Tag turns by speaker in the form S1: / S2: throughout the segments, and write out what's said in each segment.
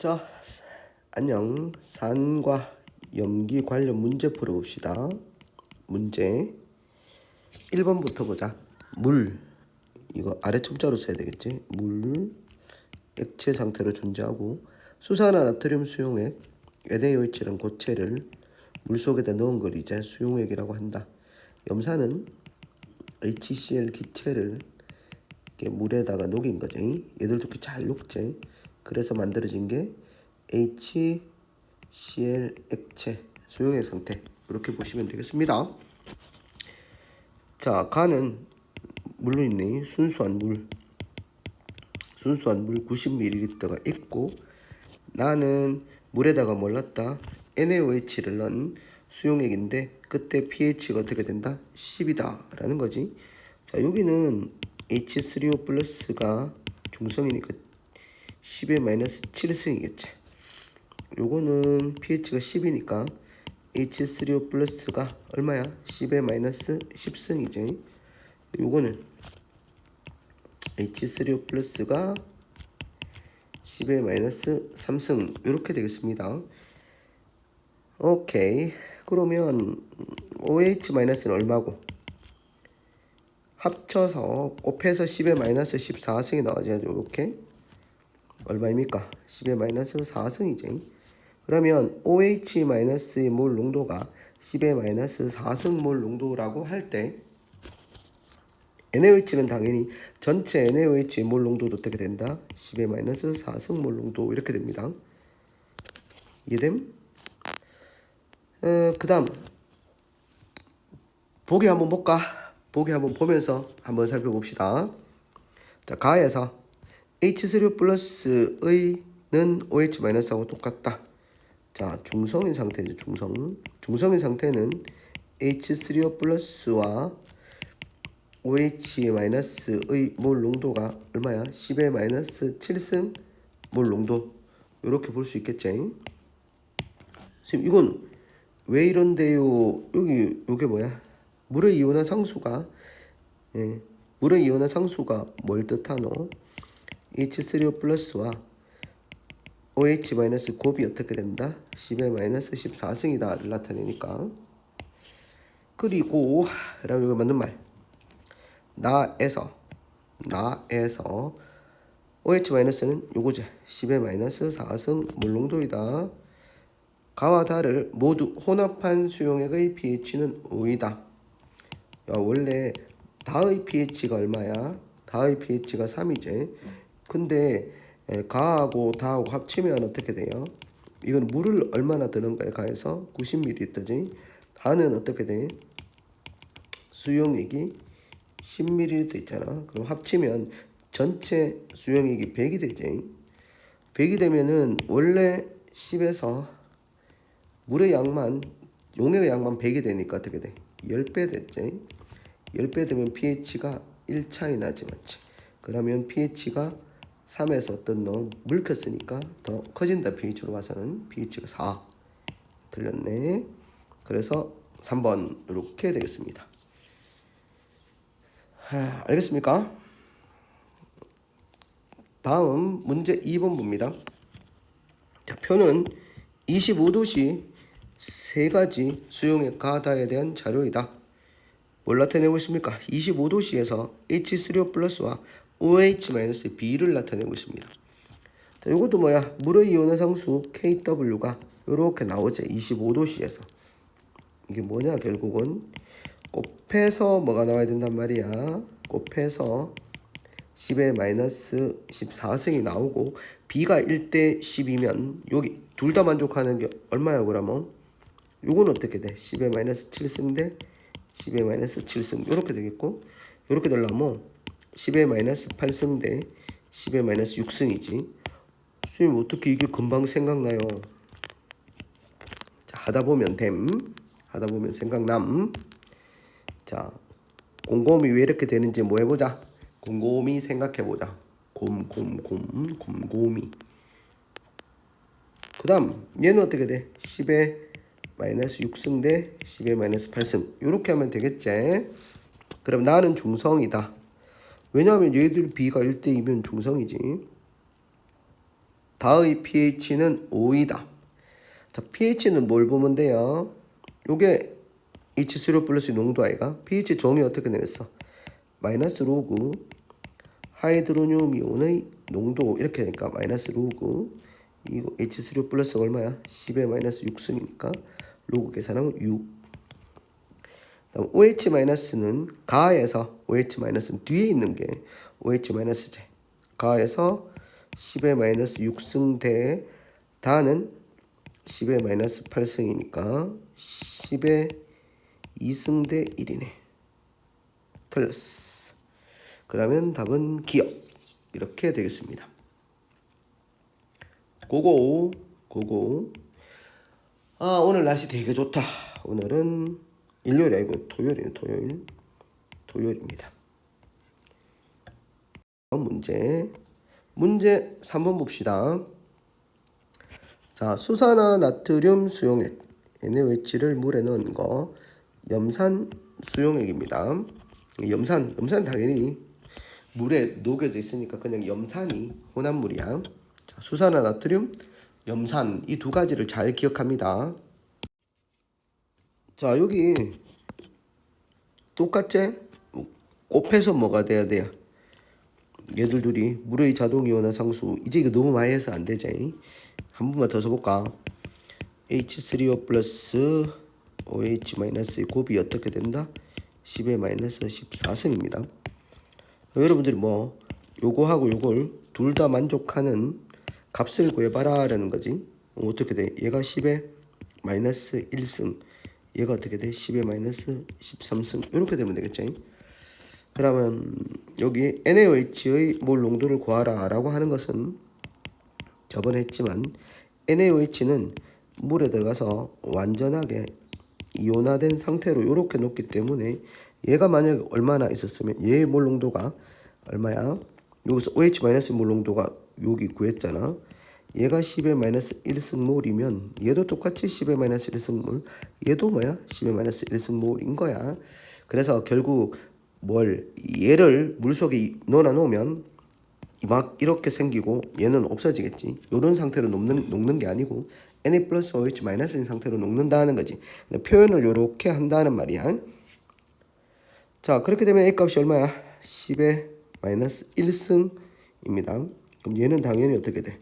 S1: 자, 안녕. 산과 염기 관련 문제 풀어봅시다. 문제 1번부터 보자. 물, 이거 아래 첨자로 써야 되겠지. 물, 액체 상태로 존재하고 수산화 나트륨 수용액, NaOH라는 고체를 물속에다 넣은 걸 이제 수용액이라고 한다. 염산은 HCl 기체를 이렇게 물에다가 녹인 거지. 얘들도 이렇게 잘 녹지. 그래서 만들어진 게 HCl 액체 수용액 상태, 이렇게 보시면 되겠습니다. 자, 가는 물로 있네. 순수한 물 90ml가 있고, 나는 물에다가 뭘 넣었다? NaOH를 넣은 수용액인데 그때 pH가 어떻게 된다? 10이다 라는 거지. 자, 여기는 H3O 플러스가 중성이니까 10의 마이너스 7승이겠지. 요거는 pH가 10이니까 H3O 플러스가 얼마야? 10의 마이너스 10승이지. 요거는 H3O 플러스가 10의 마이너스 3승, 이렇게 되겠습니다. 오케이. 그러면 OH 마이너스는 얼마고? 합쳐서 곱해서 10의 마이너스 14승이 나와줘야죠. 이렇게 얼마입니까? 10의 마이너스 4승이지. 그러면 OH 마이너스의 몰 농도가 10의 마이너스 4승 몰 농도라고 할 때 NaOH는 당연히 전체 NaOH의 몰 농도도 어떻게 된다? 10의 마이너스 4승 몰 농도, 이렇게 됩니다. 이해됨? 그 다음 보기 한번 볼까? 보기 한번 보면서 한번 살펴봅시다. 자, 가에서 H3O 플러스의는 OH 마이너스하고 똑같다. 자, 중성인 상태죠. 중성인 상태는 H3O 플러스와 OH 마이너스의 몰 농도가 얼마야? 10의 마이너스 7승 몰 농도, 이렇게 볼 수 있겠지. 지금 이건 왜 이런데요? 요게 뭐야? 물의 이온화 상수가 물의 이온화 상수가 뭘 뜻하노? H3O 플러스와 OH 마이너스 곱이 어떻게 된다? 10의 마이너스 14승이다를 나타내니까. 그리고 그다음 이거 맞는 말. 나에서 OH 마이너스는 요거지. 10의 마이너스 4승 몰농도이다. 가와 다를 모두 혼합한 수용액의 pH는 5이다. 야, 원래 다의 pH가 얼마야? 다의 pH가 3이지. 근데 가하고 다하고 합치면 어떻게 돼요? 이건 물을 얼마나 드는 거야? 가에서 90ml지. 다는 어떻게 돼? 수용액이 10ml 있잖아. 그럼 합치면 전체 수용액이 100이 되지. 100이 되면은 원래 10에서 물의 양만, 용액의 양만 100이 되니까 어떻게 돼? 10배 됐지. 10배 되면 pH가 1 차이 나지, 맞지? 그러면 pH가 3에서 어떤 너 물켰으니까 더 커진다. pH로 봐서는 pH가 4. 틀렸네. 그래서 3번 이렇게 되겠습니다. 알겠습니까? 다음 문제 2번 봅니다. 자, 표는 25도씨 세 가지 수용액 가다에 대한 자료이다. 뭘 나타내고 있습니까? 25도씨에서 H3O 플러스와 OH- B를 나타내고 있습니다. 자, 이것도 뭐야? 물의 이온화 상수 KW가 이렇게 나오죠. 25도씨에서. 이게 뭐냐? 결국은 곱해서 뭐가 나와야 된단 말이야. 곱해서 10의 마이너스 14승이 나오고 B가 1대 10이면 여기 둘 다 만족하는 게 얼마야? 그러면 요건 어떻게 돼? 10의 마이너스 7승 대 10의 마이너스 7승, 이렇게 되겠고, 이렇게 되려면 10의 마이너스 8승 대 10의 마이너스 6승이지. 선생님 어떻게 이게 금방 생각나요? 자, 하다 보면 생각남. 자, 곰곰이 왜 이렇게 되는지 뭐 해보자. 곰곰이 생각해보자. 곰곰이. 그 다음 얘는 어떻게 돼? 10의 마이너스 6승 대 10의 마이너스 8승, 이렇게 하면 되겠지. 그럼 나는 중성이다. 왜냐하면 얘들 B가 1대2면 중성이지. 다의 pH는 5이다. 자, pH는 뭘 보면 돼요? 요게 H3O 플러스 농도 아이가? pH 점이 어떻게 내렸어? 마이너스 로그 하이드로늄 이온의 농도 이렇게 되니까 마이너스 로그 이거 H3O 플러스가 얼마야? 10의 마이너스 6승이니까 로그 계산하면 6. 다음 OH 마이너스는 가에서 OH 마이너스는 뒤에 있는 게 OH 마이너스제. 가에서 10의 마이너스 6승 대 다는 10의 마이너스 8승이니까 10의 2승 대 1이네. 틀렸어. 그러면 답은 기억. 이렇게 되겠습니다. 고고. 아, 오늘 날씨 되게 좋다. 오늘은 일요일이 아니고 토요일이네. 토요일입니다. 문제 3번 봅시다. 자, 수산화 나트륨 수용액 NaOH를 물에 넣은 거 염산 수용액입니다. 염산 당연히 물에 녹여져 있으니까 그냥 염산이 혼합물이야. 자, 수산화 나트륨, 염산 이 두 가지를 잘 기억합니다. 자, 여기 똑같지? 곱해서 뭐가 돼야 돼요? 얘들 둘이 물의 자동이온화 상수. 이제 이거 너무 많이 해서 안 되지. 한 번만 더 써볼까? H3O 플러스 OH 마이너스 곱이 어떻게 된다? 10의 마이너스 14승입니다. 여러분들이 뭐 요거하고 요걸 둘 다 만족하는 값을 구해봐라 라는 거지. 어떻게 돼? 얘가 10의 마이너스 1승, 얘가 어떻게 돼? 10의 마이너스 13승. 이렇게 되면 되겠지. 그러면 여기 NaOH의 몰 농도를 구하라 라고 하는 것은 저번에 했지만 NaOH는 물에 들어가서 완전하게 이온화된 상태로 이렇게 놓기 때문에 얘가 만약에 얼마나 있었으면 얘의 몰 농도가 얼마야? 여기서 OH- 몰 농도가 여기 구했잖아. 얘가 10의 마이너스 1승몰이면 얘도 똑같이 10의 마이너스 1승몰, 얘도 뭐야? 10의 마이너스 1승몰인 거야. 그래서 결국 얘를 물속에 넣어 놓으면 막 이렇게 생기고 얘는 없어지겠지. 이런 상태로 녹는 게 아니고 Na 플러스 OH 마이너스인 상태로 녹는다는 거지. 표현을 이렇게 한다는 말이야. 자, 그렇게 되면 A 값이 얼마야? 10의 마이너스 1승입니다. 그럼 얘는 당연히 어떻게 돼?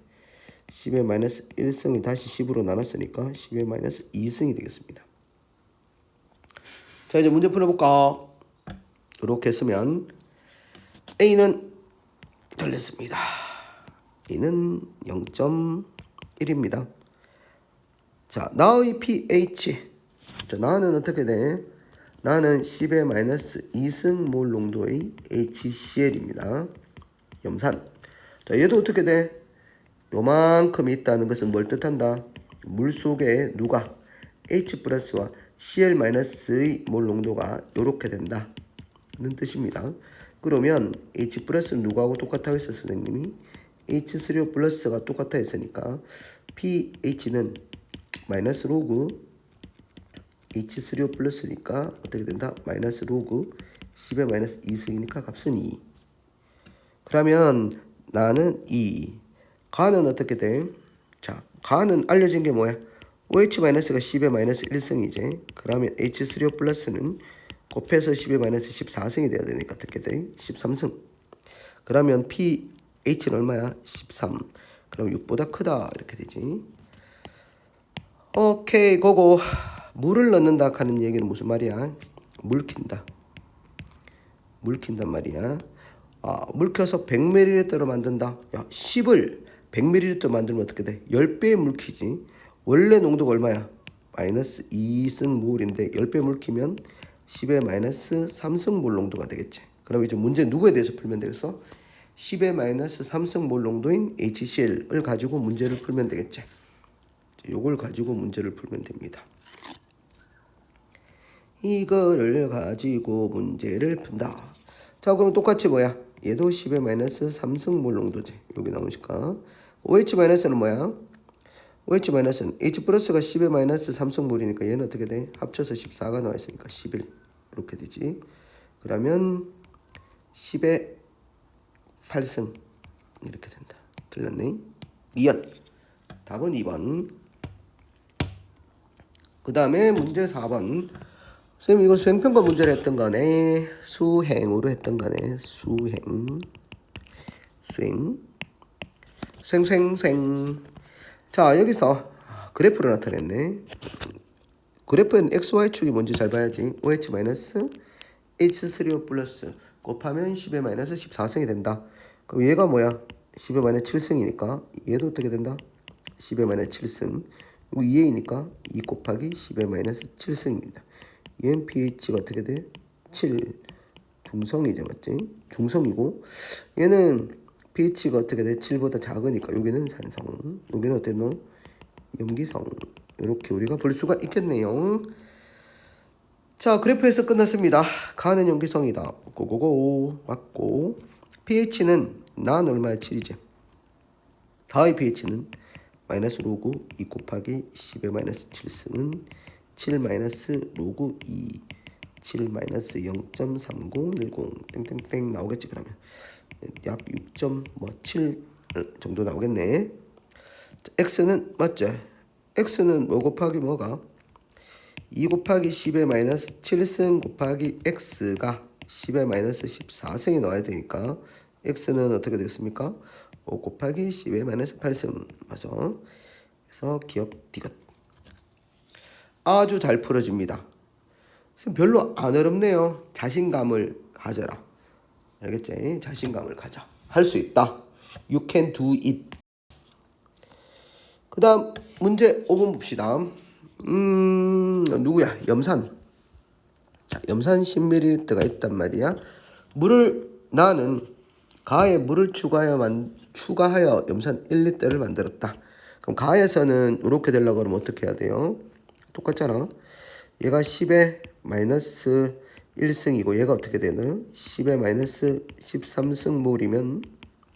S1: 10의 마이너스 1승이 다시 10으로 나눴으니까 10의 마이너스 2승이 되겠습니다. 자, 이제 문제 풀어볼까? 이렇게 쓰면 A는 틀렸습니다. A는 0.1입니다. 자, 나의 pH. 자, 나는 어떻게 돼? 나는 10의 마이너스 2승 몰 농도의 HCl입니다. 염산. 자, 얘도 어떻게 돼? 요만큼 있다는 것은 뭘 뜻한다? 물 속에 누가? H 플러스와 Cl 마이너스의 몰 농도가 요렇게 된다는 뜻입니다. 그러면 H 플러스는 누구하고 똑같다고 했어, 선생님이? H3O 플러스가 똑같아 했으니까 pH는 마이너스 로그 H3O 플러스니까 어떻게 된다? 마이너스 로그 10의 마이너스 2승이니까 값은 2. 그러면 나는 2. 가는 어떻게 돼? 자, 가는 알려진 게 뭐야? OH 마이너스가 10의 마이너스 1승이지. 그러면 H3O 플러스는 곱해서 10의 마이너스 14승이 돼야 되니까 어떻게 돼? 13승. 그러면 pH는 얼마야? 13. 그럼 6보다 크다 이렇게 되지. 오케이, 고고. 물을 넣는다 하는 얘기는 무슨 말이야? 물킨다 말이야. 아, 물 켜서 100ml로 만든다. 야, 10을 100ml 만들면 어떻게 돼? 10배 물 키지. 원래 농도가 얼마야? 마이너스 2승몰인데 10배 물 키면 10의 마이너스 3승몰 농도가 되겠지. 그럼 이제 문제 누구에 대해서 풀면 되겠어? 10의 마이너스 3승몰 농도인 HCl을 가지고 문제를 풀면 되겠지. 요걸 가지고 문제를 풀면 됩니다. 이거를 가지고 문제를 푼다. 자, 그럼 똑같이 뭐야? 얘도 10의 마이너스 3승몰 농도지. 여기 나오니까 OH 마이너스는 뭐야? OH 마이너스는 H 플러스가 10의 마이너스 3승몰이니까 얘는 어떻게 돼? 합쳐서 14가 나와 있으니까 11 이렇게 되지. 그러면 10의 8승 이렇게 된다. 틀렸네. 2연. 답은 2번. 그 다음에 문제 4번. 선생님 이거 수행평가 문제를 했던 거네. 수행으로 했던 거네. 수행. 자, 여기서 그래프를 나타냈네. 그래프엔 XY축이 뭔지 잘 봐야지. OH 마이너스 H3O 플러스 곱하면 10의 마이너스 14승이 된다. 그럼 얘가 뭐야? 10의 마이너스 7승이니까 얘도 어떻게 된다? 10의 마이너스 7승. 그리고 2A니까 2 곱하기 10의 마이너스 7승입니다. 얘는 pH가 어떻게 돼? 7. 중성이죠, 맞지? 중성이고 얘는 pH가 어떻게 돼? 7보다 작으니까 여기는 산성, 여기는 어때? 너? 염기성. 이렇게 우리가 볼 수가 있겠네요. 자, 그래프에서 끝났습니다. 가는 염기성이다. 고고고 맞고 pH는 난 얼마야? 7이지. 다의 pH는 마이너스 로그 2 곱하기 10의 마이너스 7승은 7 마이너스 로그 2 7 마이너스 0.3010 땡땡땡 나오겠지. 그러면 약 6.7 정도 나오겠네. x는 맞죠? x는 뭐 곱하기 뭐가? 2 곱하기 10의 마이너스 7승 곱하기 x가 10의 마이너스 14승이 나와야 되니까 x는 어떻게 되겠습니까? 5 곱하기 10의 마이너스 8승. 맞아. 그래서 기억 디귿. 아주 잘 풀어집니다. 별로 안 어렵네요. 자신감을 가져라. 알겠지? 자신감을 가져. 할 수 있다. You can do it. 그 다음 문제 5번 봅시다. 누구야? 염산. 자, 염산 10ml가 있단 말이야. 나는 가에 물을 추가하여 염산 1리터를 만들었다. 그럼 가에서는 이렇게 되려고 그러면 어떻게 해야 돼요? 똑같잖아. 얘가 10의 마이너스 1승이고 얘가 어떻게 되나? 10의 마이너스 13승 몰이면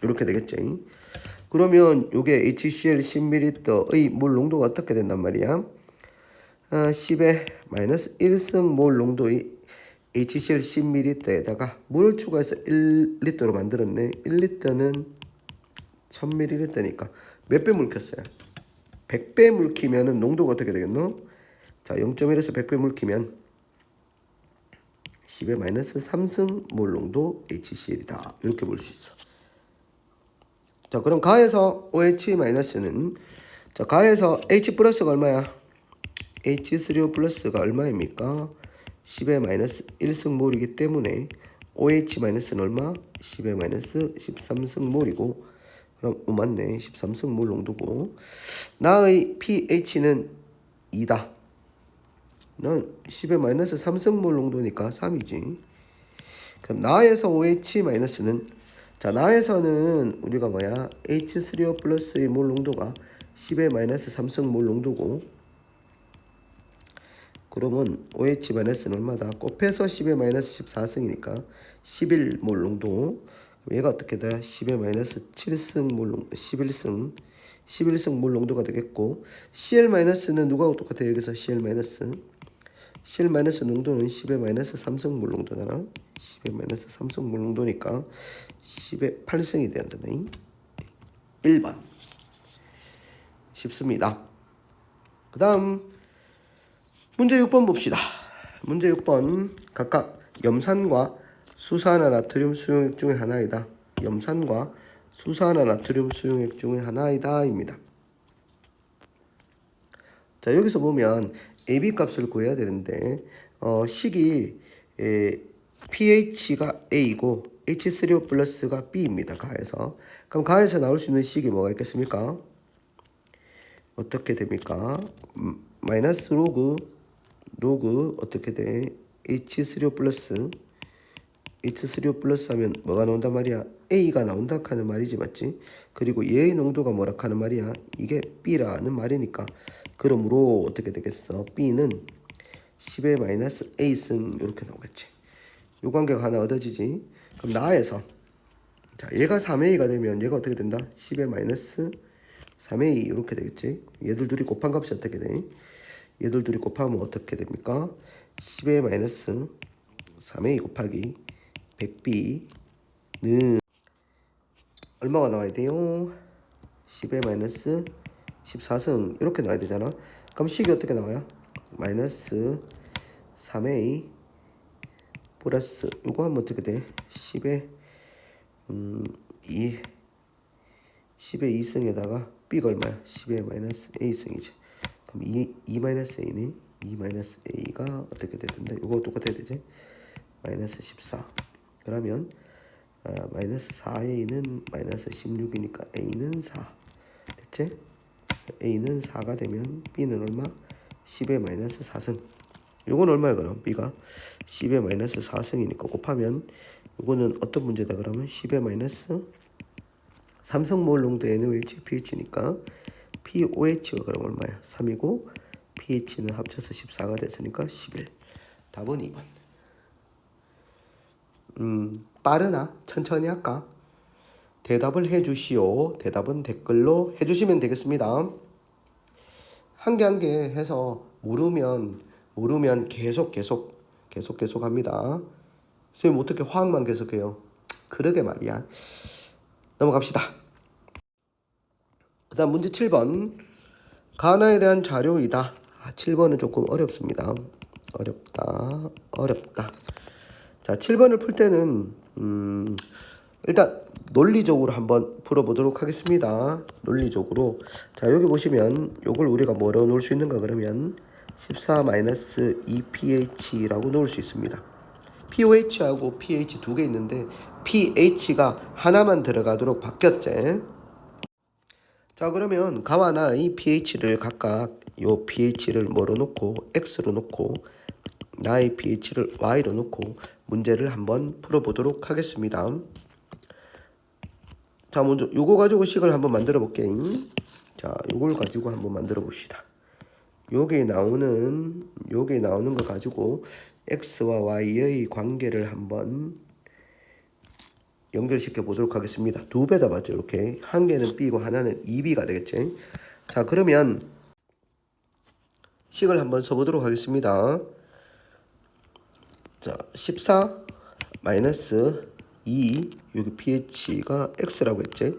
S1: 이렇게 되겠지. 그러면 요게 HCl 10ml의 물 농도가 어떻게 된단 말이야? 10의 마이너스 1승 몰 농도의 HCl 10ml에다가 물을 추가해서 1리터로 만들었네. 1리터는 1000ml니까 몇 배 물켰어요? 100배 물키면은 농도가 어떻게 되겠노? 자, 0.1에서 100배 물키면 10의 마이너스 3승 몰 농도 HCl이다. 이렇게 볼 수 있어. 자, 그럼 가에서 OH 마이너스는 자, 가에서 H 플러스가 얼마야? H3O 플러스가 얼마입니까? 10의 마이너스 1승 몰이기 때문에 OH 마이너스는 얼마? 10의 마이너스 13승 몰이고 그럼 맞네. 13승 몰 농도고 나의 pH는 2다. 난 10의 마이너스 3승 몰 농도니까 3이지. 그럼 나에서 OH 마이너스는 자, 나에서는 우리가 뭐야? H3O 플러스의 몰 농도가 10의 마이너스 3승 몰 농도고 그러면 OH 마이너스는 얼마다? 곱해서 10의 마이너스 14승이니까 11몰 농도. 얘가 어떻게 돼? 10의 마이너스 7승 몰 농도, 11승 몰 농도가 되겠고 Cl 마이너스는 누가 똑같아? 여기서 Cl 마이너스 농도는 10의 마이너스 3승 몰 농도잖아. 10의 마이너스 3승 몰 농도니까 10의 8승이 된다네. 1번 쉽습니다. 그 다음 문제 6번 봅시다. 문제 6번 각각 염산과 수산화 나트륨 수용액 중에 하나이다. 염산과 수산화 나트륨 수용액 중에 하나이다 입니다. 자, 여기서 보면 AB 값을 구해야 되는데 식이 pH가 A이고 H3O 플러스가 B입니다. 가에서. 그럼 가에서 나올 수 있는 식이 뭐가 있겠습니까? 어떻게 됩니까? 마이너스 로그 어떻게 돼? H3O 플러스 하면 뭐가 나온단 말이야? A가 나온다 하는 말이지, 맞지? 그리고 얘의 농도가 뭐라 하는 말이야? 이게 B라는 말이니까 그러므로 어떻게 되겠어? B는 10의 마이너스 A승 이렇게 나오겠지. 요 관계가 하나 얻어지지. 그럼 나에서 자, 얘가 3A가 되면 얘가 어떻게 된다? 10의 마이너스 3A 이렇게 되겠지. 얘들 둘이 곱한 값이 어떻게 돼? 얘들 둘이 곱하면 어떻게 됩니까? 10의 마이너스 3A 곱하기 100B는 얼마가 나와야 돼요? 10의 마이너스 14승 이렇게 나와야 되잖아. 그럼 식이 어떻게 나와요? 마이너스 3a 플러스 이거 하면 어떻게 돼? 10의 2 10의 2승에다가 b가 얼마야? 10의 마이너스 a승이지. 그럼 2 마이너스 a니 2 마이너스 a가 어떻게 되는데 이거 똑같아야 되지? 마이너스 14. 그러면 마이너스 4a는 마이너스 16이니까 a는 4 됐지? a는 4가 되면 b는 얼마? 10의 마이너스 4승. 요건 얼마야 그럼? b가 10의 마이너스 4승이니까 곱하면 요거는 어떤 문제다 그러면 10의 마이너스 3성몰 농도 NaOH, pH니까 pOH가 그럼 얼마야? 3이고 pH는 합쳐서 14가 됐으니까 11. 답은 2번. 빠르나? 천천히 할까? 대답을 해주시오. 대답은 댓글로 해주시면 되겠습니다. 한 개 한 개 해서 모르면 계속 합니다. 선생님 어떻게 화학만 계속해요? 그러게 말이야. 넘어갑시다. 그 다음 문제 7번. 가나에 대한 자료이다. 7번은 조금 어렵습니다. 어렵다. 자, 7번을 풀 때는 일단 논리적으로 한번 풀어보도록 하겠습니다. 논리적으로. 자, 여기 보시면 요걸 우리가 뭐로 놓을 수 있는가 그러면 14-2pH라고 놓을 수 있습니다. pOH하고 pH 두 개 있는데 pH가 하나만 들어가도록 바뀌었지. 자, 그러면 가와 나의 pH를 각각 요 pH를 뭐로 놓고 x로 놓고 나의 pH를 y로 놓고 문제를 한번 풀어보도록 하겠습니다. 자, 먼저 요거 가지고 식을 한번 만들어 볼게. 자, 요걸 가지고 한번 만들어 봅시다. 요게 나오는 거 가지고 x와 y의 관계를 한번 연결시켜 보도록 하겠습니다. 두 배다 맞죠? 이렇게 한 개는 b고 하나는 2b가 되겠지. 자, 그러면 식을 한번 써보도록 하겠습니다. 자, 14 마이너스 2 여기 pH가 x라고 했지.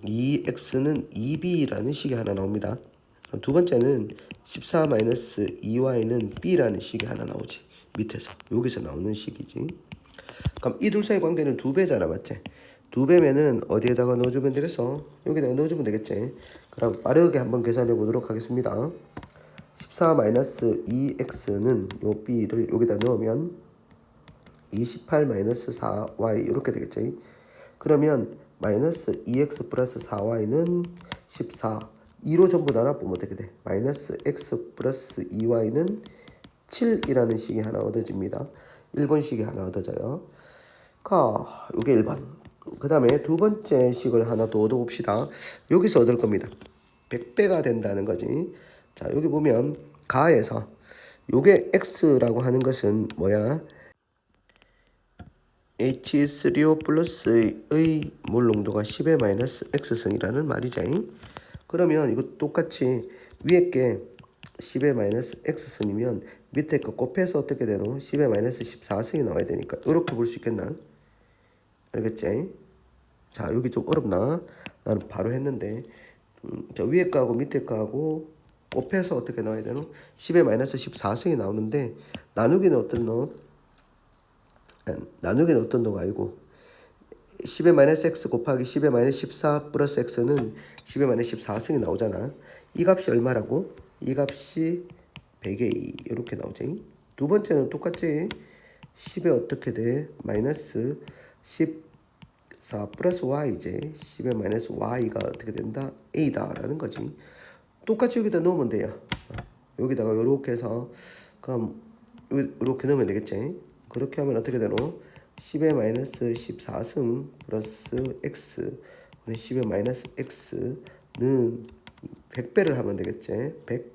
S1: 2x는 2b라는 식이 하나 나옵니다. 두 번째는 14 마이너스 2y는 b라는 식이 하나 나오지. 밑에서 여기서 나오는 식이지. 그럼 이 둘 사이 관계는 두 배잖아, 맞지? 두 배면은 어디에다가 넣어주면 되겠어? 여기다가 넣어주면 되겠지. 그럼 빠르게 한번 계산해 보도록 하겠습니다. 14-2x는 요 b를 여기다 넣으면 28-4y 이렇게 되겠지. 그러면 마이너스 2x 플러스 4y는 14. 2로 전부 나눠보면 어떻게 돼? 마이너스 x 플러스 2y는 7이라는 식이 하나 얻어집니다. 1번 식이 하나 얻어져요. 요게 1번. 그 다음에 두 번째 식을 하나 더 얻어봅시다. 여기서 얻을 겁니다. 100배가 된다는 거지. 자, 여기 보면 가에서 요게 x라고 하는 것은 뭐야? H3O 플러스의 몰 농도가 10의 마이너스 x승이라는 말이지. 그러면 이거 똑같이 위에 게 10의 마이너스 x승이면 밑에 거 곱해서 어떻게 되노? 10의 마이너스 14승이 나와야 되니까 이렇게 볼 수 있겠나? 알겠지? 자, 여기 좀 어렵나? 나는 바로 했는데 자, 위에 거하고 밑에 거하고 곱해서 어떻게 나와야 되노? 10의 마이너스 14승이 나오는데 나누기는 어떤 놈? 나누기는 어떤 놈가 아니고 10의 마이너스 x 곱하기 10의 마이너스 14 플러스 x는 10의 마이너스 14승이 나오잖아. 이 값이 얼마라고? 이 값이 100의 2 이렇게 나오지. 두 번째는 똑같지. 10에 어떻게 돼? 마이너스 14 플러스 y지. 10의 마이너스 y가 어떻게 된다? a다 라는 거지. 똑같이 여기다 넣으면 돼요. 여기다가 이렇게 해서 그럼 이렇게 넣으면 되겠지. 그렇게 하면 어떻게 되노? 10의 마이너스 14승 플러스 x 10의 마이너스 x는 100배를 하면 되겠지. 100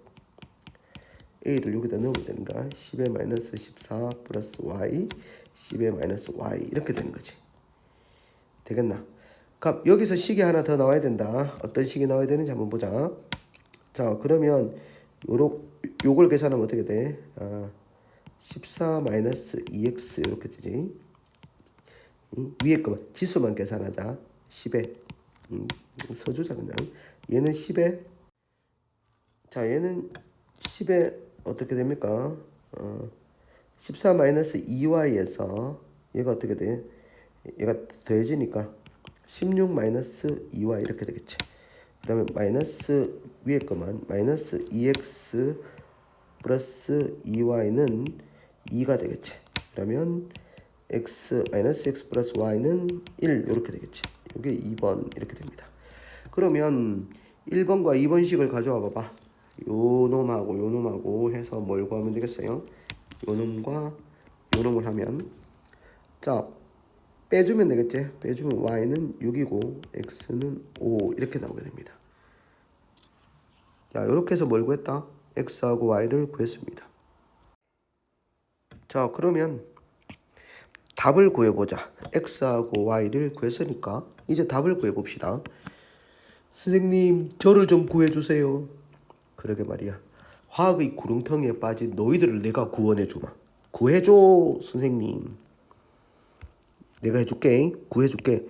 S1: a를 여기다 넣으면 되는가? 10의 마이너스 14 플러스 y 10의 마이너스 y 이렇게 되는 거지. 되겠나? 그럼 여기서 식이 하나 더 나와야 된다. 어떤 식이 나와야 되는지 한번 보자. 자, 그러면 요걸 계산하면 어떻게 돼? 14-2x 이렇게 되지. 위에 거만 지수만 계산하자. 10에 써주자 그냥. 얘는 10에 자 얘는 10에 어떻게 됩니까? 14-2y에서 얘가 어떻게 돼? 얘가 더해지니까 16-2y 이렇게 되겠지. 그러면 마이너스 위에 거만 마이너스 2x 플러스 2y는 2가 되겠지. 그러면 x 마이너스 x 플러스 y는 1 이렇게 되겠지. 이게 2번 이렇게 됩니다. 그러면 1번과 2번식을 가져와 봐봐. 요 놈하고 해서 뭘 구하면 되겠어요? 요 놈과 요 놈을 하면 자 빼주면 되겠지. 빼주면 y는 6이고 x는 5 이렇게 나오게 됩니다. 자 이렇게 해서 뭘 구했다? x하고 y를 구했습니다. 자 그러면 답을 구해보자. x하고 y를 구했으니까 이제 답을 구해봅시다. 선생님 저를 좀 구해주세요. 그러게 말이야. 화학의 구렁텅이에 빠진 너희들을 내가 구원해주마. 구해줘 선생님. 내가 해줄게. 구해줄게.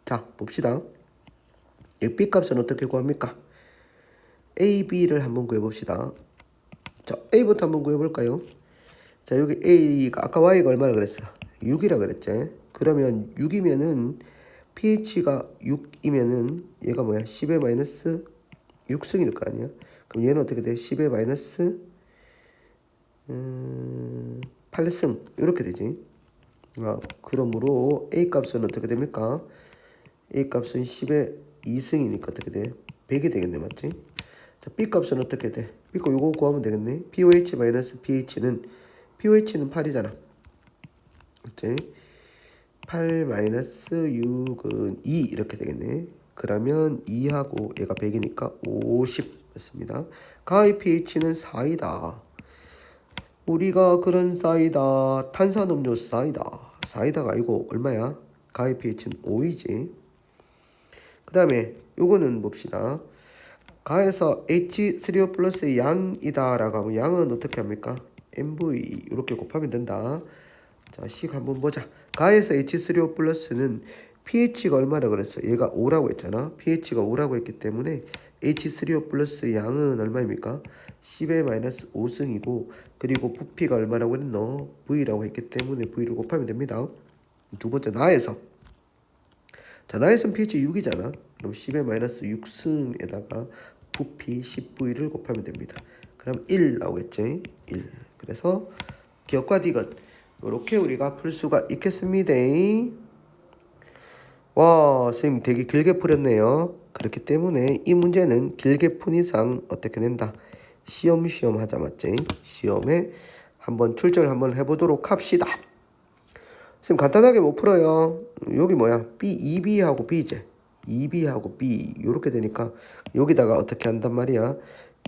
S1: 자 봅시다. 이 b값은 어떻게 구합니까? a, b를 한번 구해봅시다. 자 a부터 한번 구해볼까요? 자 여기 a가 아까 y가 얼마나 그랬어? 6이라 그랬지. 그러면 6이면은 pH가 6이면은 얘가 뭐야? 10의 마이너스 6승일 거 아니야? 그럼 얘는 어떻게 돼? 10의 마이너스 8승 이렇게 되지. 그러므로 a 값은 어떻게 됩니까? a 값은 10의 2승이니까 어떻게 돼? 100이 되겠네, 맞지? 자, b 값은 어떻게 돼? b 거 요거 구하면 되겠네. pOH 마이너스 pH는 8이잖아. 맞지? 8 마이너스 6은 2 이렇게 되겠네. 그러면 2하고 얘가 100이니까 50 맞습니다. 가의 pH는 4이다. 우리가 그런 사이다. 탄산음료 사이다. 사이다가 아니고 얼마야? 가의 pH는 5이지. 그 다음에 요거는 봅시다. 가에서 H3O 플러스의 양이다 라고 하면 양은 어떻게 합니까? MV 이렇게 곱하면 된다. 자, 식 한번 보자. 가에서 H3O 플러스는 pH가 얼마라 그랬어? 얘가 5라고 했잖아. pH가 5라고 했기 때문에 H3O 플러스 양은 얼마입니까? 10의 마이너스 5승이고 그리고 부피가 얼마라고 했노? V라고 했기 때문에 V를 곱하면 됩니다. 두 번째 나에서 자 나에서는 pH 6이잖아. 그럼 10의 마이너스 6승에다가 부피 10V를 곱하면 됩니다. 그럼 1 나오겠지? 1. 그래서 기억과 디귿 이렇게 우리가 풀 수가 있겠습니다. 와 선생님 되게 길게 풀었네요. 그렇기 때문에 이 문제는 길게 푼 이상 어떻게 된다? 시험시험 하자 맞지? 시험에 한번 출제를 한번 해보도록 합시다. 선생님 간단하게 못 풀어요. 여기 뭐야? B, 2B하고 B제 2B하고 B 이렇게 되니까 여기다가 어떻게 한단 말이야?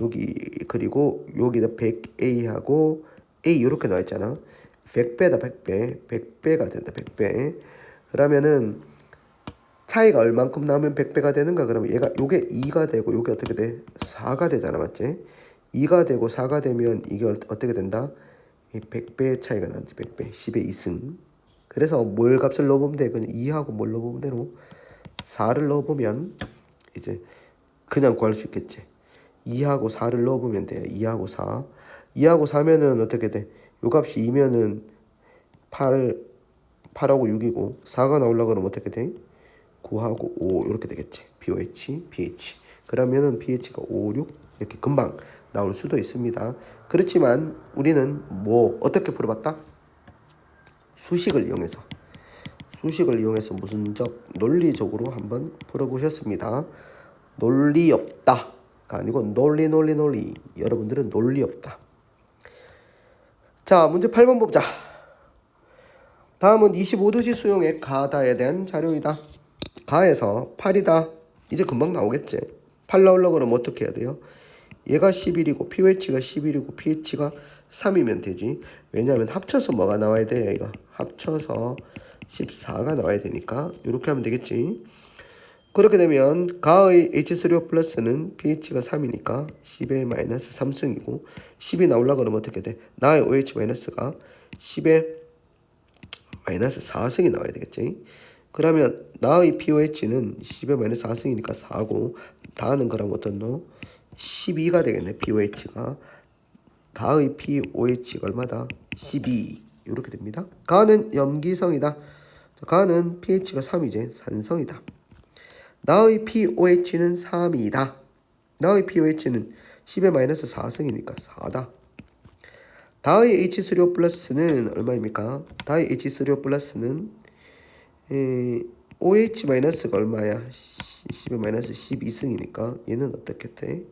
S1: 여기 그리고 여기다 100A하고 A 이렇게 나와있잖아. 100배다 100배 100배가 된다 100배. 그러면은 차이가 얼만큼 나오면 100배가 되는가? 그러면 얘가 요게 2가 되고 요게 어떻게 돼? 4가 되잖아 맞지? 2가 되고 4가 되면 이게 어떻게 된다? 이 100배의 차이가 나지 100배 10의 2승. 그래서 뭘 값을 넣어보면 돼? 그냥 2하고 뭘 넣어보면 되노? 4를 넣어보면 이제 그냥 구할 수 있겠지. 2하고 4를 넣어보면 돼. 2하고 4. 2하고 4면은 어떻게 돼? 요 값이 2면은 8하고 6이고 4가 나오려고 그러면 어떻게 돼? 9하고 5 이렇게 되겠지. pOH, pH. 그러면은 pH가 5, 6 이렇게 금방 나올 수도 있습니다. 그렇지만 우리는 뭐 어떻게 풀어봤다? 수식을 이용해서 무슨적 논리적으로 한번 풀어보셨습니다. 논리 없다가 아니고 논리 여러분들은 논리 없다. 자 문제 8번 보자. 다음은 25도씨 수용의 가다에 대한 자료이다. 가에서 8이다. 이제 금방 나오겠지. 8 나오려고 그러면 어떻게 해야 돼요? 얘가 11이고 pH가 11이고 pH가 3이면 되지. 왜냐하면 합쳐서 뭐가 나와야 돼? 이거 합쳐서 14가 나와야 되니까 이렇게 하면 되겠지. 그렇게 되면 가의 H3O 플러스는 pH가 3이니까 10의 마이너스 3승이고 10이 나오려고 그러면 어떻게 돼? 나의 OH 마이너스가 10의 마이너스 4승이 나와야 되겠지. 그러면 나의 pOH는 10의 마이너스 4승이니까 4고 다는 그럼 어떻노? 12가 되겠네. pOH가 가의 pOH가 얼마다? 12 이렇게 됩니다. 가는 염기성이다. 가는 pH가 3이지. 산성이다. 나의 pOH는 3이다. 나의 pOH는 10의 마이너스 4승이니까 4다. 다의 H3O 플러스는 얼마입니까? 다의 H3O 플러스는 OH 마이너스가 얼마야? 10의 마이너스 12승이니까 얘는 어떻게 돼?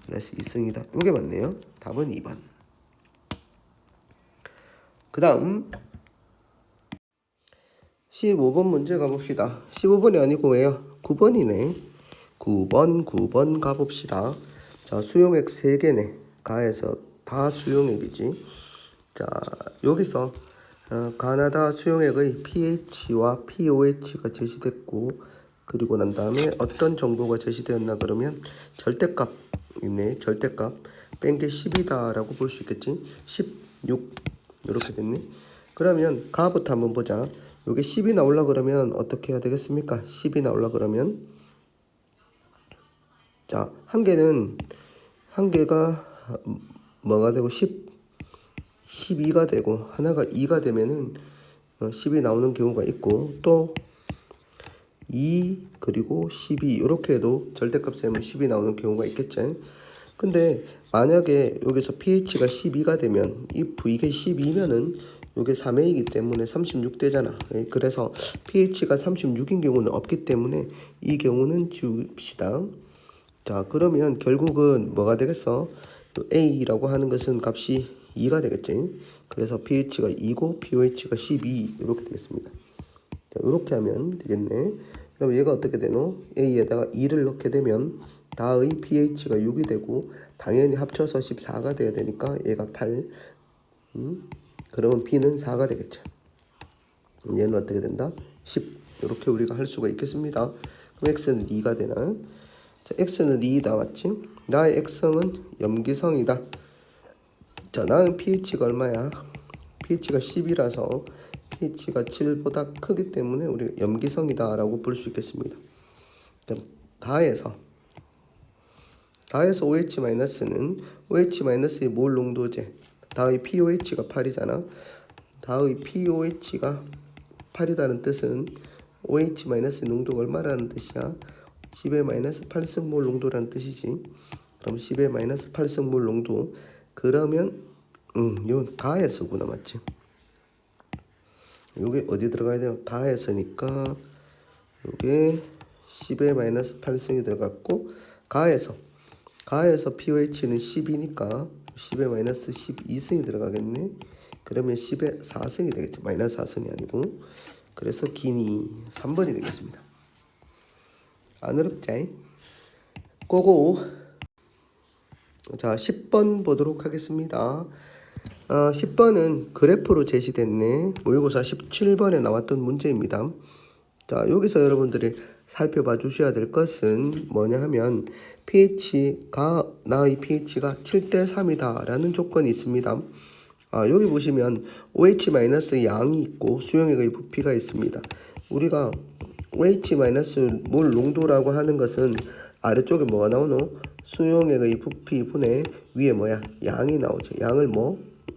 S1: 마이너스 2승이다. 이게 맞네요. 답은 2번. 그 다음 15번 문제 가봅시다. 15번이 아니고 왜요? 9번이네. 9번 가봅시다. 자, 수용액 3개네. 가에서 다 수용액이지. 자, 여기서 가나다 수용액의 pH와 pOH가 제시됐고, 그리고 난 다음에 어떤 정보가 제시되었나 그러면 절대값 있네. 절대값 뺀 게 10이다 라고 볼 수 있겠지. 16 이렇게 됐네. 그러면 가부터 한번 보자. 요게 10이 나오려 그러면 어떻게 해야 되겠습니까? 10이 나오려 그러면 자, 한 개가 뭐가 되고 12가 되고 하나가 2가 되면은 10이 나오는 경우가 있고, 또 2 그리고 12 이렇게 해도 절대값 세면 10이 나오는 경우가 있겠지. 근데 만약에 여기서 pH가 12가 되면 이게 12면은 요게 3A이기 때문에 36되잖아. 그래서 pH가 36인 경우는 없기 때문에 이 경우는 지웁시다. 자, 그러면 결국은 뭐가 되겠어? A라고 하는 것은 값이 2가 되겠지. 그래서 pH가 2고 pOH가 12 이렇게 되겠습니다. 자, 이렇게 하면 되겠네. 그럼 얘가 어떻게 되노? A에다가 2를 넣게 되면 다의 pH가 6이 되고 당연히 합쳐서 14가 돼야 되니까 얘가 8. 그러면 B는 4가 되겠죠. 얘는 어떻게 된다? 10. 이렇게 우리가 할 수가 있겠습니다. 그럼 X는 2가 되나? 자, X는 2다 맞지? 나의 X성은 염기성이다. 자, 나는 pH가 얼마야? pH가 10이라서 pH가 7보다 크기 때문에 우리가 염기성이다 라고 볼 수 있겠습니다. 다해서 OH-는 OH-의 몰 농도제. 다의 pOH가 8이잖아. 다의 pOH가 8이라는 뜻은 OH- 농도가 얼마라는 뜻이야? 10의 -8승몰 농도라는 뜻이지. 그럼 10의 -8승몰 농도. 그러면 이건 가에서구나 맞지? 요게 어디 들어가야 되나? 가에서니까 요게 10의 -8승이 들어갔고, 가에서 pOH는 10이니까 10의 -12승이 들어가겠네. 그러면 10의 4승이 되겠죠. 마이너스 4승이 아니고. 그래서 기니 3번이 되겠습니다. 안 어렵지? 고고. 자, 10번 보도록 하겠습니다. 10번은 그래프로 제시됐네. 모의고사 17번에 나왔던 문제입니다. 자, 여기서 여러분들이 살펴봐 주셔야 될 것은 뭐냐 하면 나의 pH가 7대3이다 라는 조건이 있습니다. 여기 보시면 OH- 양이 있고 수용액의 부피가 있습니다. 우리가 OH- 몰 농도라고 하는 것은 아래쪽에 뭐가 나오노? 수용액의 부피 분의 위에 뭐야? 양이 나오죠. 양을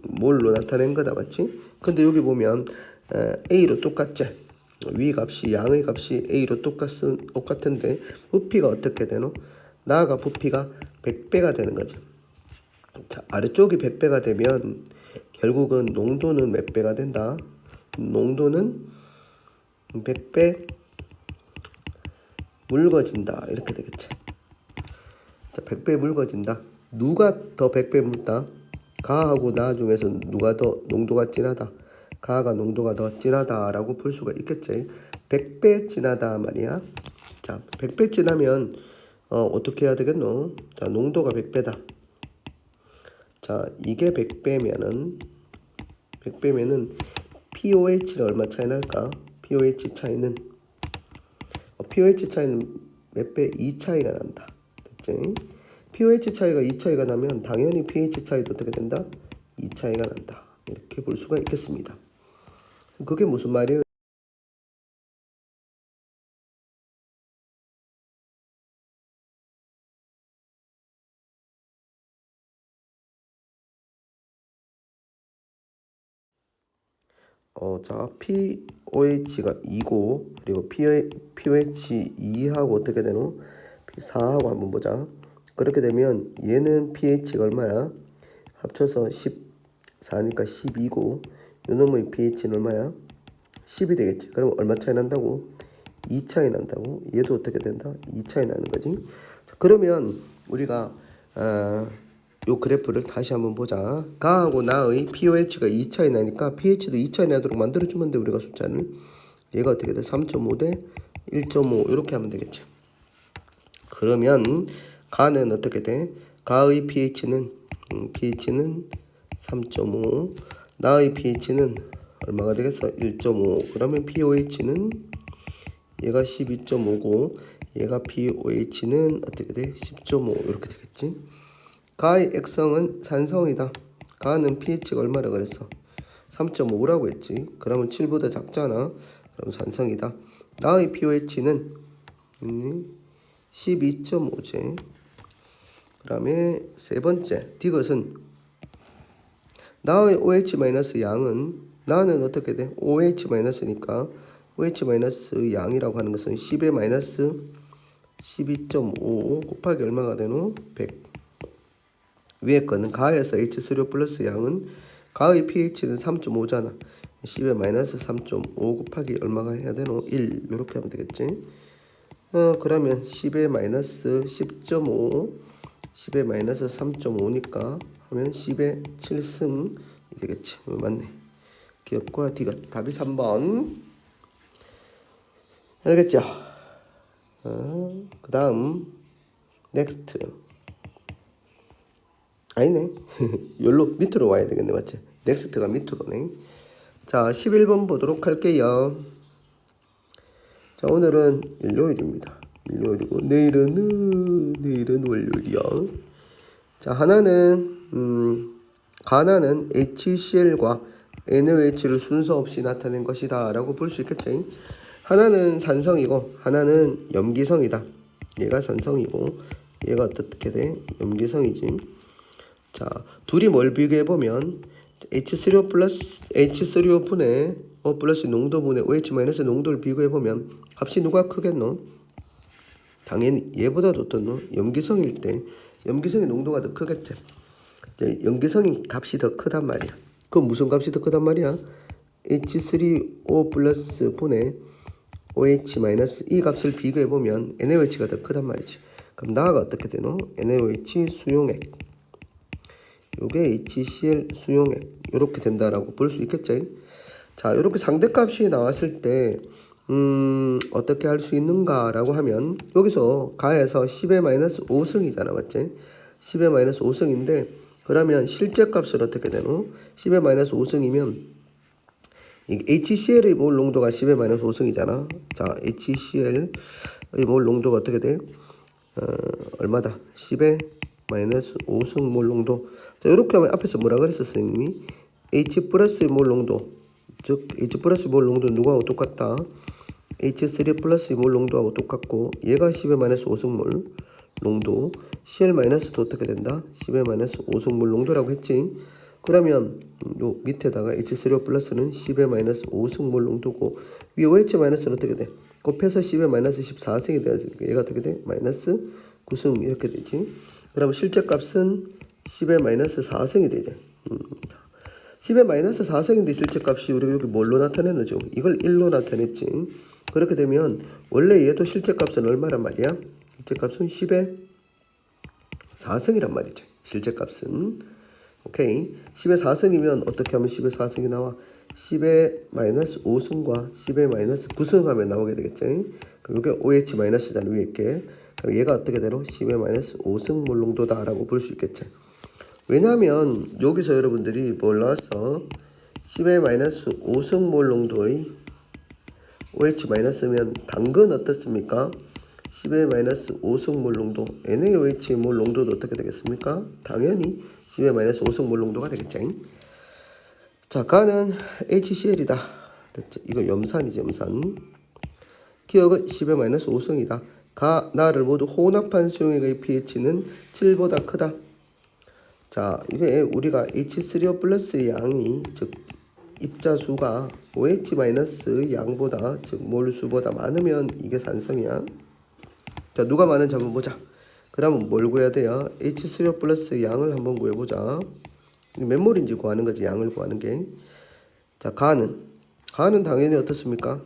S1: 몰로 나타낸 거다 맞지? 근데 여기 보면 A로 똑같지? 위 값이 양의 값이 A로 똑같은데 부피가 어떻게 되노? 나아가 부피가 100배가 되는 거죠. 자, 아래쪽이 100배가 되면 결국은 농도는 몇 배가 된다? 농도는 100배 묽어진다 이렇게 되겠지. 자, 100배 묽어진다. 누가 더 100배 묽다? 가하고 나 중에서 누가 더 농도가 진하다? 가가 농도가 더 진하다라고 볼 수가 있겠지. 100배 진하다 말이야. 자, 100배 진하면 어떻게 해야 되겠노? 자, 농도가 100배다. 자, 이게 100배면은 pOH는 얼마 차이 날까? pOH 차이는 몇 배? 2 차이가 난다. 됐지? pOH 차이가 2 차이가 나면 당연히 pH 차이도 어떻게 된다? 2 차이가 난다. 이렇게 볼 수가 있겠습니다. 그게 무슨 말이에요? 자, POH가 2고 그리고 POH 2하고 어떻게 되노? 4하고 한번 보자. 그렇게 되면 얘는 pH가 얼마야? 합쳐서 14니까 12고 요놈의 pH는 얼마야? 10이 되겠지. 그럼 얼마 차이 난다고? 2 차이 난다고? 얘도 어떻게 된다? 2 차이 나는 거지. 자, 그러면 우리가 요 그래프를 다시 한번 보자. 가하고 나의 POH가 2 차이 나니까 pH도 2 차이 나도록 만들어주면 돼. 우리가 숫자를. 얘가 어떻게 돼? 3.5 대 1.5 이렇게 하면 되겠지. 그러면 가는 어떻게 돼? 가의 pH는 3.5, 나의 pH는 얼마가 되겠어? 1.5. 그러면 POH는 얘가 12.5고 얘가 POH는 어떻게 돼? 10.5 이렇게 되겠지. 가의 액성은 산성이다. 가는 pH가 얼마라 그랬어? 3.5라고 했지. 그러면 7보다 작잖아. 그럼 산성이다. 나의 POH는 12.5제. 그 다음에 세 번째 디귿은 나의 OH- 양은 나는 어떻게 돼? OH-니까 OH- 양이라고 하는 것은 10의 마이너스 12.5 곱하기 얼마가 되노? 100. 위에 거는 가에서 H3O 플러스 양은 가의 pH는 3.5잖아. 10의 마이너스 3.5 곱하기 얼마가 해야 되노? 1 이렇게 하면 되겠지. 그러면 10의 마이너스 10.5 10의 마이너스 3.5니까 하면 10의 7승이 되겠지. 맞네. 기억과 디귿. 답이 3번. 알겠죠? 그 다음 넥스트. 아니네. 열로 밑으로 와야 되겠네. 맞지? 넥스트가 밑으로네. 자, 11번 보도록 할게요. 자, 오늘은 일요일입니다. 일요일이고 내일은 월요일이야. 자, 가나는 HCl과 NaOH를 순서 없이 나타낸 것이다 라고 볼 수 있겠지. 하나는 산성이고 하나는 염기성이다. 얘가 산성이고 얘가 어떻게 돼? 염기성이지. 자, 둘이 뭘 비교해보면 H3O 플러스 H3O 분의 O 플러스 농도분의 OH 마이너스 농도를 비교해보면 값이 누가 크겠노? 당연히 얘보다도 어떻노? 염기성일 때 염기성의 농도가 더 크겠지. 염기성인 값이 더 크단 말이야. 그럼 무슨 값이 더 크단 말이야? H3O 플러스 분의 OH 마이너스 이 값을 비교해보면 NaOH가 더 크단 말이지. 그럼 나가 어떻게 되노? NaOH 수용액 요게 HCl 수용액 이렇게 된다라고 볼 수 있겠지. 자, 이렇게 상대값이 나왔을 때 어떻게 할 수 있는가라고 하면 여기서 가에서 10의 마이너스 5승이잖아. 맞지? 10의 마이너스 5승인데 그러면 실제 값을 어떻게 되노? 10의 마이너스 5승이면 HCl의 몰 농도가 10의 마이너스 5승이잖아. 자, HCl의 몰 농도가 어떻게 돼? 얼마다? 10의 마이너스 5승 몰 농도. 자, 이렇게 하면 앞에서 뭐라 그랬어, 선생님이? H 플러스의 몰 농도. 즉, H 플러스 몰 농도는 누구하고 똑같다? H3 플러스 몰 농도하고 똑같고, 얘가 10의 마이너스 5승 몰 농도. Cl 마이너스도 어떻게 된다? 10의 마이너스 5승 몰 농도라고 했지. 그러면 요 밑에다가 H3O 플러스는 10의 마이너스 5승 몰 농도고, 위 OH 마이너스는 어떻게 돼? 곱해서 10의 마이너스 14승이 돼야 되니까 얘가 어떻게 돼? 마이너스 9승 이렇게 되지. 그러면 실제 값은 10의 마이너스 4승이 되죠. 10의 마이너스 4승인데 실제 값이 우리가 여기 뭘로 나타내노죠? 이걸 1로 나타냈지. 그렇게 되면 원래 얘도 실제 값은 얼마란 말이야? 실제 값은 10의 4승이란 말이죠. 실제 값은. 오케이. 10의 4승이면 어떻게 하면 10의 4승이 나와? 10의 마이너스 5승과 10의 마이너스 9승 하면 나오게 되겠지. 그럼 이게 OH 마이너스잖아, 위에 게. 그럼 얘가 어떻게 되노? 10의 마이너스 5승 몰 농도다라고 볼 수 있겠지. 왜냐하면 여기서 여러분들이 뭘 나왔어? 10의 마이너스 5승 몰 농도의 OH 마이너스면 당근 어떻습니까? 10의 마이너스 5승 몰 농도 NaOH 몰 농도도 어떻게 되겠습니까? 당연히 10의 마이너스 5승 몰 농도가 되겠지. 자, 가는 HCl이다. 됐지? 이거 염산이지, 염산. 기억은 10의 마이너스 5승이다. 가, 나를 모두 혼합한 수용액의 pH는 7보다 크다. 자, 이게 우리가 H3O 플러스의 양이, 즉 입자수가 OH 마이너스 양보다, 즉 몰수보다 많으면 이게 산성이야. 자, 누가 많은지 한번 보자. 그러면 뭘 구해야 돼요? H3O 플러스 양을 한번 구해보자. 몇 몰인지 구하는 거지, 양을 구하는 게. 자, 가는 당연히 어떻습니까?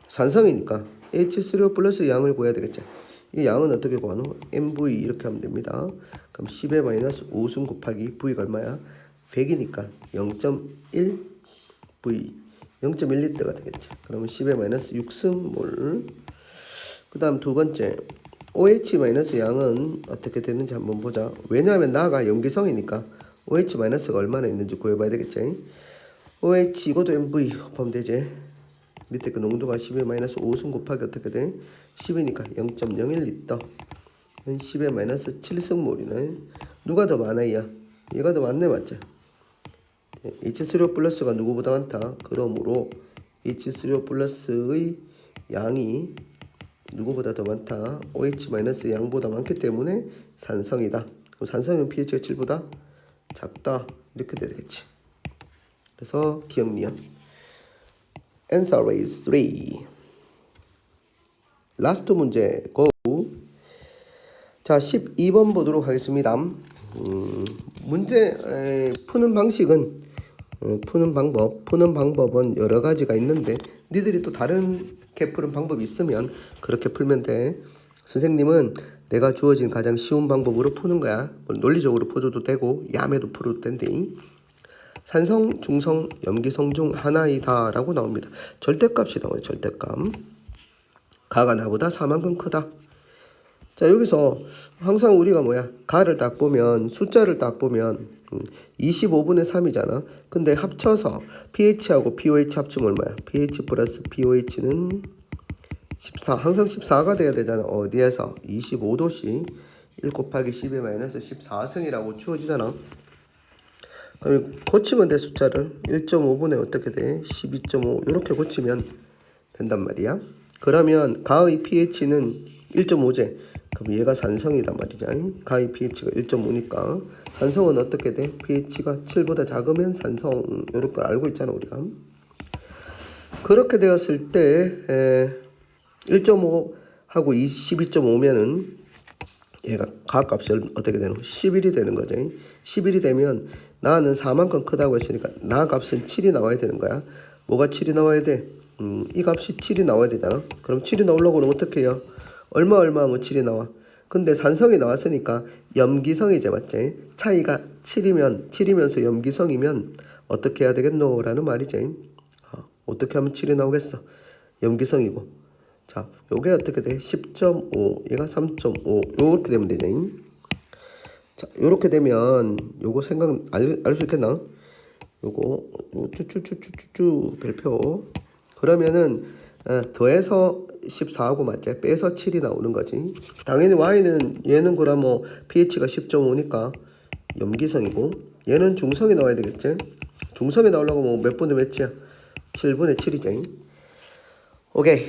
S1: 산성이니까 H3O 플러스 양을 구해야 되겠죠. 이 양은 어떻게 구하노? MV 이렇게 하면 됩니다. 그럼 10의 마이너스 5승 곱하기 V가 얼마야? 100이니까 0.1 V 0.1리터가 되겠죠. 그러면 10의 마이너스 6승 몰. 그 다음 두 번째 OH 마이너스 양은 어떻게 되는지 한번 보자. 왜냐하면 나가 염기성이니까 OH 마이너스가 얼마나 있는지 구해봐야 되겠지. OH 이것도 MV 곱하면 되지. 밑에 그 농도가 10의 마이너스 5승 곱하기 어떻게 돼? 10이니까 0.01리터 10의 마이너스 7승몰이네. 누가 더 많아야? 얘가 더 많네, 맞죠? H3O 플러스가 누구보다 많다. 그러므로 H3O 플러스의 양이 누구보다 더 많다. OH 마이너스 양보다 많기 때문에 산성이다. 그럼 산성은 pH가 7보다 작다. 이렇게 되겠지. 그래서 기억니은. Answer is 3. 라스트 문제 go. 자, 12번 보도록 하겠습니다. 문제 푸는 방식은 푸는 방법은 여러 가지가 있는데 니들이 또 다른 게 푸는 방법이 있으면 그렇게 풀면 돼. 선생님은 내가 주어진 가장 쉬운 방법으로 푸는 거야. 논리적으로 풀어도 되고 야매도 풀어도 된대. 산성, 중성, 염기성 중 하나이다 라고 나옵니다. 절대값이 나와요. 절대값. 가가 나보다 4만큼 크다. 자, 여기서 항상 우리가 뭐야? 가를 딱 보면, 숫자를 딱 보면 25분의 3이잖아. 근데 합쳐서 pH하고 pOH 합치면 얼마야? pH 플러스 pOH는 14. 항상 14가 돼야 되잖아. 어디에서? 25도씨 1 곱하기 10의 마이너스 14승이라고 주어지잖아. 그럼 고치면 돼. 숫자를 1.5분의 어떻게 돼? 12.5 이렇게 고치면 된단 말이야. 그러면 가의 pH는 1.5제. 그럼 얘가 산성이단 말이죠. 가의 pH가 1.5니까 산성은 어떻게 돼? pH가 7보다 작으면 산성. 이렇게 알고 있잖아 우리가. 그렇게 되었을 때 1.5 하고 12.5면은 얘가 가값이 어떻게 되는? 11이 되는 거죠. 11이 되면 나는 4만큼 크다고 했으니까 나 값은 7이 나와야 되는 거야. 뭐가 7이 나와야 돼? 이 값이 7이 나와야 되잖아. 그럼 7이 나오려고 하면 어떻게 해요? 얼마 하면 7이 나와. 근데 산성이 나왔으니까 염기성이제, 맞지? 차이가 7이면서 염기성이면 어떻게 해야 되겠노? 라는 말이지. 어떻게 하면 7이 나오겠어? 염기성이고. 자, 요게 어떻게 돼? 10.5, 얘가 3.5. 요렇게 되면 되지. 자, 요렇게 되면 요거 알 수 있겠나? 요거 쭈쭈쭈쭈쭈 별표. 그러면은 더해서 14하고 맞지? 빼서 7이 나오는 거지. 당연히 Y는 얘는 그러면 pH가 10.5니까 염기성이고 얘는 중성이 나와야 되겠지? 중성이 나오려고 뭐 몇 분의 몇이야? 7분의 7이지. 오케이.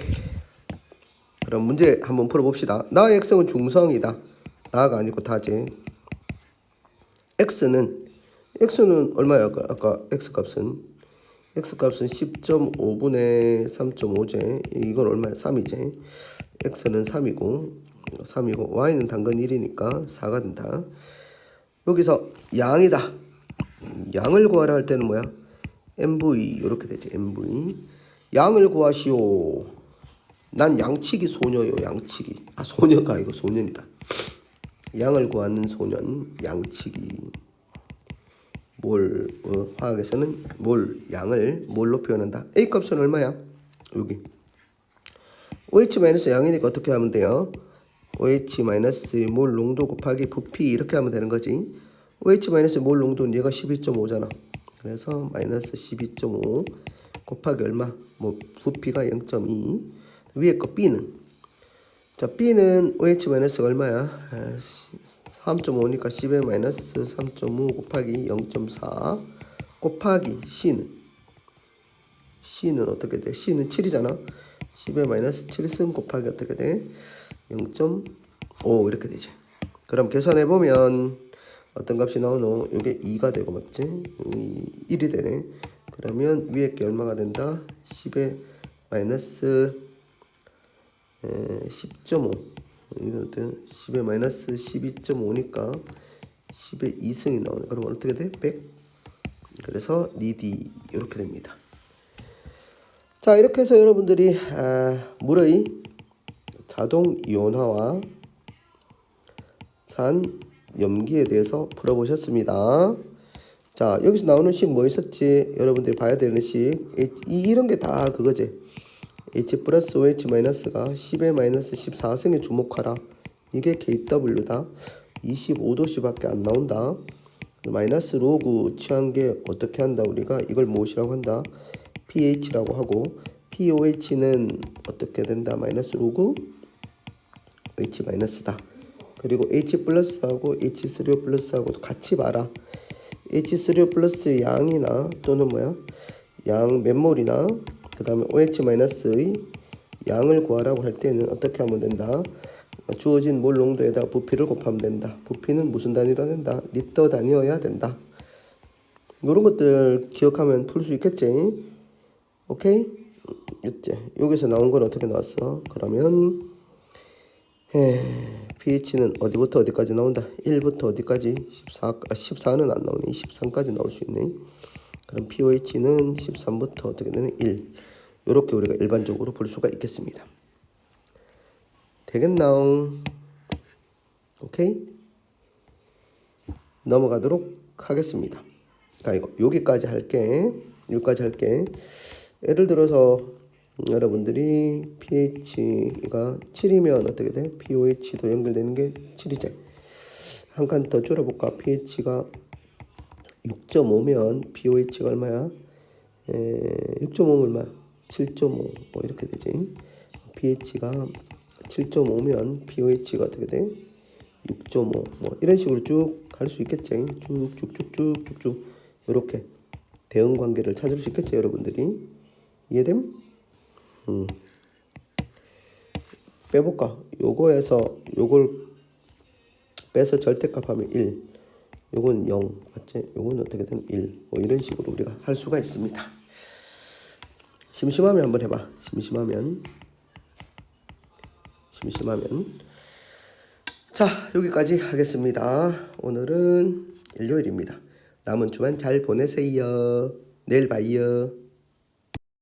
S1: 그럼 문제 한번 풀어봅시다. 나의 X는 중성이다. 나가 아니고 다지. X는 얼마야? 아까 X값은 10.5분의 3.5제. 이건 얼마야? 3이제. X는 3이고 Y는 당근 1이니까 4가 된다. 여기서 양이다. 양을 구하라 할 때는 뭐야? MV 이렇게 되지. MV. 양을 구하시오. 난 양치기 소녀요. 양치기. 소녀가 아니고 소년이다. 양을 구하는 소년. 양치기. 몰, 화학에서는 양을 몰로 표현한다. A 값은 얼마야? 여기. OH 마이너스 양이니까 어떻게 하면 돼요? OH 마이너스 몰 농도 곱하기 부피 이렇게 하면 되는 거지. OH 마이너스 몰 농도는 얘가 12.5잖아. 그래서 마이너스 12.5 곱하기 얼마? 부피가 0.2. 위에 거 B는? 자, B는 OH 마이너스가 얼마야? 3.5니까 10의 마이너스 3.5 곱하기 0.4 곱하기 C는 C는 어떻게 돼? C는 7이잖아. 10에 마이너스 7 쓰면 곱하기 어떻게 돼? 0.5 이렇게 되지. 그럼 계산해보면 어떤 값이 나오노? 이게 2가 되고 맞지? 1이 되네. 그러면 위에 게 얼마가 된다? 10에 마이너스 10.5 이거는 10에 마이너스 12.5니까 10의 2승이 나오네. 그럼 어떻게 돼? 100. 그래서 니디 이렇게 됩니다. 자, 이렇게 해서 여러분들이 물의 자동 이온화와 산 염기에 대해서 풀어보셨습니다. 자, 여기서 나오는 식 뭐 있었지? 여러분들이 봐야 되는 식 이런 게 다 그거지. H 플러스 OH 마이너스가 10의 마이너스 14승에 주목하라. 이게 KW다. 25도씨밖에 안 나온다. 마이너스 로그 취한 게 어떻게 한다? 우리가 이걸 무엇이라고 한다? pH라고 하고 pOH는 어떻게 된다? 마이너스 로그 H 마이너스다. 그리고 H 플러스하고 H3O 플러스하고 같이 봐라. H3O 플러스 양이나 또는 뭐야? 양 맨몰이나 그 다음에 OH 마이너스의 양을 구하라고 할 때는 어떻게 하면 된다? 주어진 몰 농도에다 부피를 곱하면 된다. 부피는 무슨 단위로 된다? 리터 단위여야 된다. 이런 것들 기억하면 풀 수 있겠지? 오케이? 있지? 여기서 나온 건 어떻게 나왔어? 그러면 pH는 어디부터 어디까지 나온다? 1부터 어디까지? 14는 안 나오네. 13까지 나올 수 있네. 그럼 pOH는 13부터 어떻게 되는 1. 이렇게 우리가 일반적으로 볼 수가 있겠습니다. 되겠나? 오케이? 넘어가도록 하겠습니다. 이거 여기까지 할게. 예를 들어서 여러분들이 pH가 7이면 어떻게 돼? pOH도 연결되는 게 7이지. 한 칸 더 줄여볼까? pH가 6.5면 pOH가 얼마야? 6.5면 얼마야? 7.5 뭐 이렇게 되지. pH가 7.5면 pOH가 어떻게 돼? 6.5 뭐 이런 식으로 쭉 갈 수 있겠지. 쭉쭉쭉쭉쭉쭉 이렇게 대응 관계를 찾을 수 있겠지, 여러분들이. 이해됨? 빼볼까? 요거에서 요걸 빼서 절대값하면 1. 요건 0. 맞지? 요건 어떻게 되면 1. 뭐 이런 식으로 우리가 할 수가 있습니다. 심심하면 한번 해봐. 심심하면. 자, 여기까지 하겠습니다. 오늘은 일요일입니다. 남은 주말 잘 보내세요. 내일 봐요.